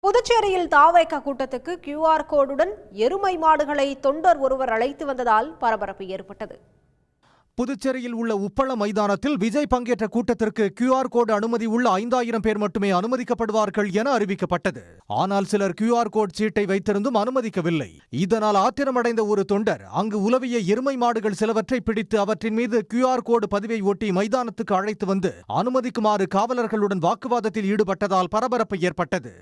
புதுச்சேரியில் தாவேக கூட்டத்துக்கு QR கோடுடன் எருமை மாடுகளை தொண்டர் ஒருவர் அழைத்து வந்ததால் பரபரப்பு ஏற்பட்டது. புதுச்சேரியில் உள்ள உப்பள மைதானத்தில் விஜய் பங்கேற்ற கூட்டத்திற்கு QR கோடு அனுமதி உள்ள 5000 பேர் மட்டுமே அனுமதிக்கப்படுவார்கள் என அறிவிக்கப்பட்டது. ஆனால் சிலர் QR கோட் சீட்டை வைத்திருந்தும் அனுமதிக்கவில்லை. இதனால் ஆத்திரமடைந்த ஒரு தொண்டர் அங்கு உலவிய எருமை மாடுகள் சிலவற்றை பிடித்து அவற்றின் மீது QR கோடு பதிவை ஒட்டி மைதானத்துக்கு அழைத்து வந்து அனுமதிக்குமாறு காவலர்களுடன் வாக்குவாதத்தில் ஈடுபட்டதால் பரபரப்பு ஏற்பட்டது.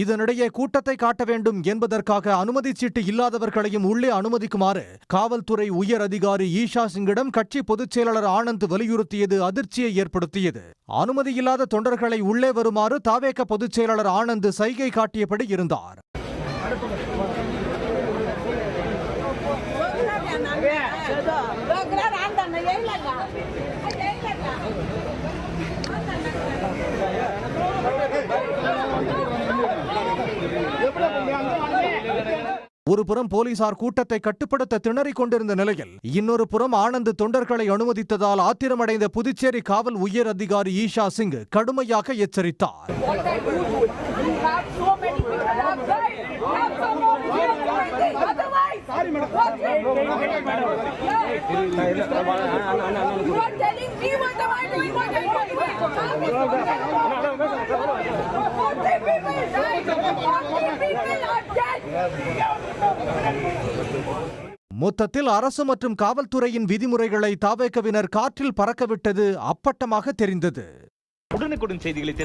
இதனிடையே கூட்டத்தை காட்ட வேண்டும் என்பதற்காக அனுமதி சீட்டு இல்லாதவர்களையும் உள்ளே அனுமதிக்குமாறு காவல்துறை உயர் அதிகாரி ஈஷா சிங்கிடம் கட்சி பொதுச் செயலாளர் ஆனந்த் வலியுறுத்தியது அதிர்ச்சியை ஏற்படுத்தியது. அனுமதி இல்லாத தொண்டர்களை உள்ளே வருமாறு தாவேக பொதுச் செயலாளர் ஆனந்த் சைகை காட்டியபடி இருந்தார். ஒரு புறம் போலீசார் கூட்டத்தை கட்டுப்படுத்த திணறிக் கொண்டிருந்த நிலையில் இன்னொரு புறம் ஆனந்த் தொண்டர்களை அனுமதித்ததால் ஆத்திரமடைந்த புதுச்சேரி காவல் உயர் அதிகாரி ஈஷா சிங் கடுமையாக எச்சரித்தார். மொத்தத்தில் அரசு மற்றும் காவல்துறையின் விதிமுறைகளை தாவேகவினர் காற்றில் பறக்கவிட்டது அப்பட்டமாக தெரிந்தது. உடனுக்குடன் செய்திகளை